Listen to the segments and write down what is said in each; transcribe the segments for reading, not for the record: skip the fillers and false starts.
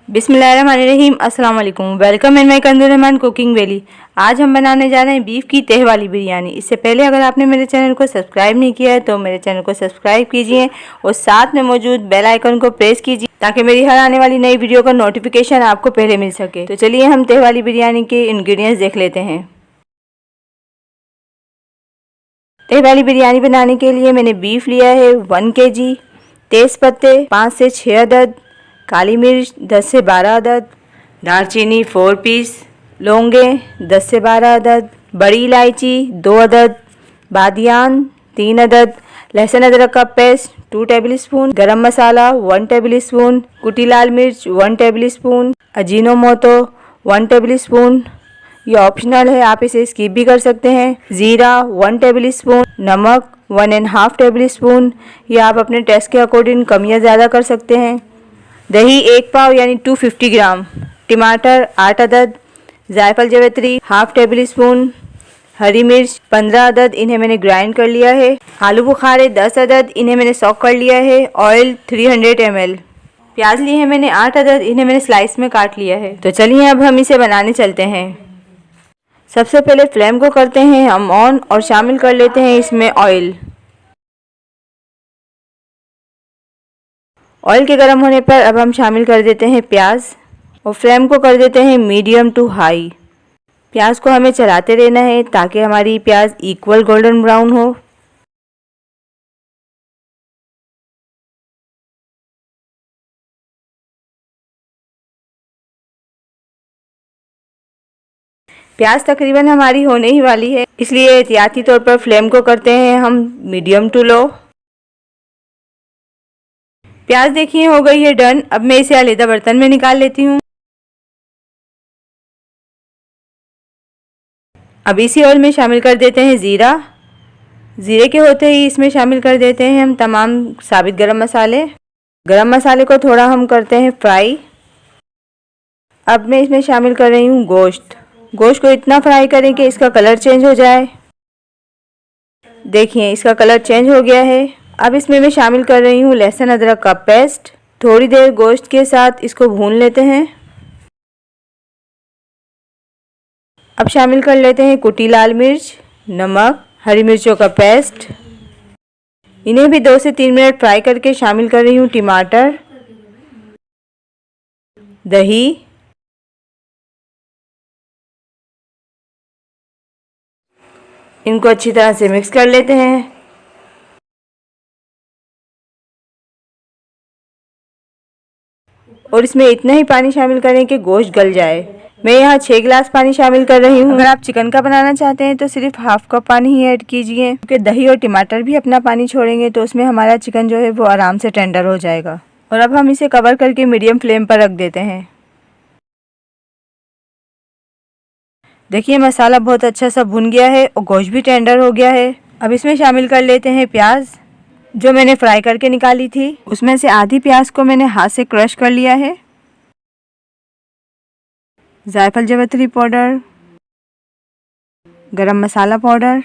बिस्मिल्लाहिर्रहमानिर्रहीम। अस्सलाम वालेकुम। Welcome in my Kandoor Rahman cooking valley. आज हम बनाने जा रहे हैं बीफ की तह वाली बिरयानी। इससे पहले अगर आपने मेरे चैनल को सब्सक्राइब नहीं किया है तो मेरे चैनल को सब्सक्राइब कीजिए और साथ में मौजूद बेल आइकन को प्रेस कीजिए ताकि मेरी हर आने वाली नई वीडियो का नोटिफिकेशन आपको पहले मिल सके। तो चलिए हम तह वाली बिरयानी के इंग्रेडिएंट्स देख लेते हैं। तह वाली बिरयानी बनाने के लिए मैंने बीफ लिया है 1 kg, तेज पत्ते 5 से 6 अदद, काली मिर्च 10 से 12 अदद, दालचीनी 4 पीस, लौंगे 10 से 12 अदद, बड़ी इलायची 2 अदद, बादियान 3 अदद, लहसुन अदरक का पेस्ट 2 टेबलस्पून, गरम मसाला 1 टेबलस्पून, कुटी लाल मिर्च 1 टेबलस्पून, अजीनोमोटो 1 टेबलस्पून, ये ऑप्शनल है, आप इसे स्किप भी कर सकते हैं। ज़ीरा 1 टेबलस्पून, नमक 1.5 टेबलस्पून, ये आप अपने टेस्ट के अकॉर्डिंग कम या ज़्यादा कर सकते हैं। दही 1 पाव यानी 250 ग्राम, टमाटर 8 अदद, जायफल जावित्री 1/2 टेबलस्पून, हरी मिर्च 15 अदद, इन्हें मैंने ग्राइंड कर लिया है। आलू बुखारे 10 अदद, इन्हें मैंने सॉक कर लिया है। Oil 300 ml। प्याज लिए हैं मैंने 8 अदद, इन्हें मैंने स्लाइस में काट लिया है। तो चलिए अब हम इसे बनाने चलते हैं। सबसे पहले फ्लेम को करते हैं हम ऑन और शामिल कर लेते हैं इसमें ऑयल। ऑयल के गर्म होने पर अब हम शामिल कर देते हैं प्याज और फ्लेम को कर देते हैं मीडियम टू हाई। प्याज को हमें चलाते रहना है ताकि हमारी प्याज इक्वल गोल्डन ब्राउन हो। प्याज तकरीबन हमारी होने ही वाली है, इसलिए एहतियाती तौर पर फ्लेम को करते हैं हम मीडियम टू लो। प्याज देखिए हो गई है डन। अब मैं इसे अलग बर्तन में निकाल लेती हूँ। अब इसी ऑयल में शामिल कर देते हैं ज़ीरा। ज़ीरे के होते ही इसमें शामिल कर देते हैं हम तमाम साबित गरम मसाले। गरम मसाले को थोड़ा हम करते हैं फ्राई। अब मैं इसमें शामिल कर रही हूँ गोश्त। गोश्त को इतना फ्राई करें कि इसका कलर चेंज हो जाए। देखिए इसका कलर चेंज हो गया है। अब इसमें मैं शामिल कर रही हूँ लहसुन अदरक का पेस्ट। थोड़ी देर गोश्त के साथ इसको भून लेते हैं। अब शामिल कर लेते हैं कुटी लाल मिर्च, नमक, हरी मिर्चों का पेस्ट। इन्हें भी 2 से 3 मिनट फ्राई करके शामिल कर रही हूँ टमाटर, दही, इनको अच्छी तरह से मिक्स कर लेते हैं। और इसमें इतना ही पानी शामिल करें कि गोश्त गल जाए। मैं यहाँ 6 गिलास पानी शामिल कर रही हूँ। अगर आप चिकन का बनाना चाहते हैं तो सिर्फ हाफ कप पानी ही ऐड कीजिए, क्योंकि दही और टमाटर भी अपना पानी छोड़ेंगे तो उसमें हमारा चिकन जो है वो आराम से टेंडर हो जाएगा। और अब हम इसे कवर करके मीडियम फ्लेम पर रख देते हैं। देखिए मसाला बहुत अच्छा सा भुन गया है और गोश्त भी टेंडर हो गया है। अब इसमें शामिल कर लेते हैं प्याज जो मैंने फ्राई करके निकाली थी। उसमें से आधी प्याज को मैंने हाथ से क्रश कर लिया है। जायफल जावित्री पाउडर, गरम मसाला पाउडर,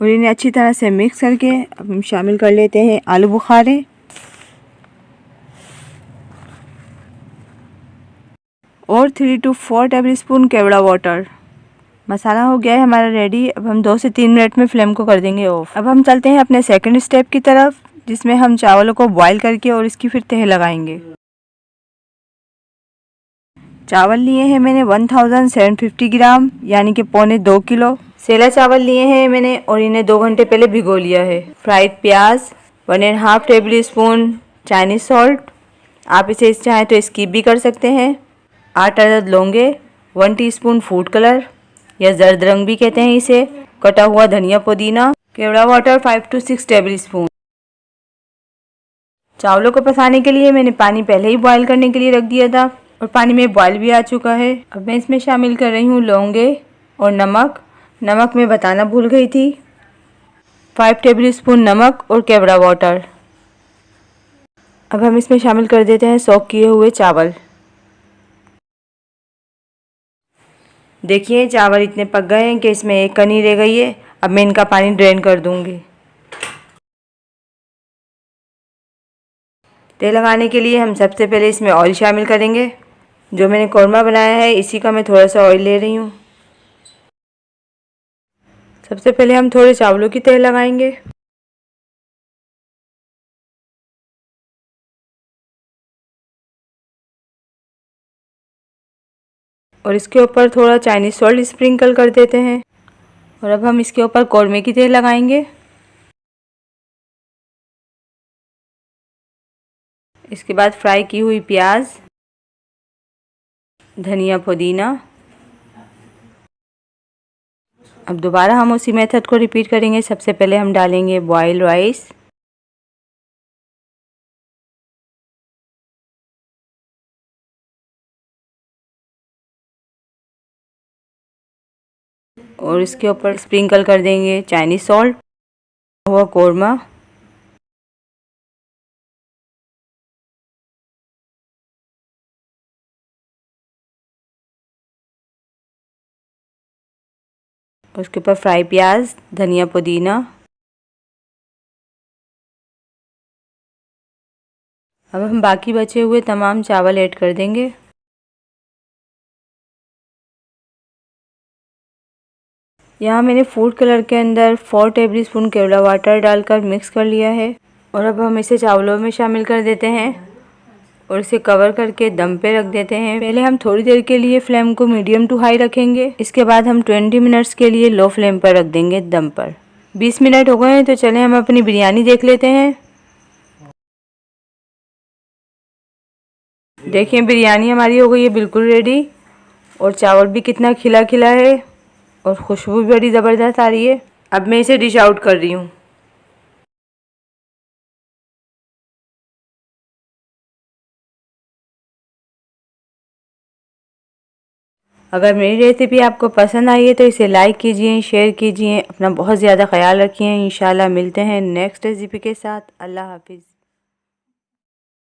और इन्हें अच्छी तरह से मिक्स करके अब हम शामिल कर लेते हैं आलू बुखारे और 3 to 4 टेबलस्पून केवड़ा वाटर। मसाला हो गया है हमारा रेडी। अब हम 2 से 3 मिनट में फ्लेम को कर देंगे ऑफ। अब हम चलते हैं अपने सेकंड स्टेप की तरफ, जिसमें हम चावलों को बॉईल करके और इसकी फिर तह लगाएंगे। चावल लिए हैं मैंने 1750 ग्राम यानी कि 1.25 किलो। सेला चावल लिए हैं मैंने और इन्हें 2 घंटे पहले भिगो लिया है। फ्राइड प्याज 1.5 टेबलस्पून, चाइनीज सॉल्ट, आप इसे चाहें तो स्किप भी कर सकते हैं। 8 अदद लौंगे, 1 टीस्पून फूड कलर या जर्द रंग भी कहते हैं इसे, कटा हुआ धनिया पुदीना, केवड़ा वाटर 5 to 6 टेबलस्पून। चावलों को पकाने के लिए मैंने पानी पहले ही बॉईल करने के लिए रख दिया था और पानी में बॉईल भी आ चुका है। अब मैं इसमें शामिल कर रही हूँ लौंगे और नमक। नमक मैं बताना भूल गई थी। 5 टेबलस्पून नमक और केवड़ा वाटर। अब हम इसमें शामिल कर देते हैं सोक किए हुए चावल। देखिए चावल इतने पक गए हैं कि इसमें एक कनी रह गई है। अब मैं इनका पानी ड्रेन कर दूंगी। तेल लगाने के लिए हम सबसे पहले इसमें ऑयल शामिल करेंगे। जो मैंने कौरमा बनाया है इसी का मैं थोड़ा सा ऑयल ले रही हूँ। सबसे पहले हम थोड़े चावलों की तेल लगाएंगे। और इसके ऊपर थोड़ा चाइनीज़ सॉल्ट स्प्रिंकल कर देते हैं। और अब हम इसके ऊपर कौरमे की तेल लगाएंगे। इसके बाद फ्राई की हुई प्याज, धनिया, पुदीना। अब दोबारा हम उसी मेथड को रिपीट करेंगे। सबसे पहले हम डालेंगे बॉइल्ड राइस, और इसके ऊपर स्प्रिंकल कर देंगे चाइनीज़ सॉल्ट हुआ कौरमा। उसके ऊपर फ्राई प्याज, धनिया, पुदीना। अब हम बाकी बचे हुए तमाम चावल ऐड कर देंगे। यहाँ मैंने फूड कलर के अंदर 4 टेबलस्पून केवड़ा वाटर डालकर मिक्स कर लिया है। और अब हम इसे चावलों में शामिल कर देते हैं और इसे कवर करके दम पे रख देते हैं। पहले हम थोड़ी देर के लिए फ्लेम को मीडियम टू हाई रखेंगे। इसके बाद हम 20 मिनट्स के लिए लो फ्लेम पर रख देंगे दम पर। 20 मिनट हो गए हैं तो चलें हम अपनी बिरयानी देख लेते हैं। देखिए बिरयानी हमारी हो गई है बिल्कुल रेडी। और चावल भी कितना खिला खिला है और खुशबू भी बड़ी ज़बरदस्त आ रही है। अब मैं इसे डिश आउट कर रही हूँ। अगर मेरी रेसिपी आपको पसंद आई है तो इसे लाइक कीजिए, शेयर कीजिए। अपना बहुत ज़्यादा ख्याल रखिए। इंशाल्लाह मिलते हैं नेक्स्ट रेसिपी के साथ। अल्लाह हाफिज़।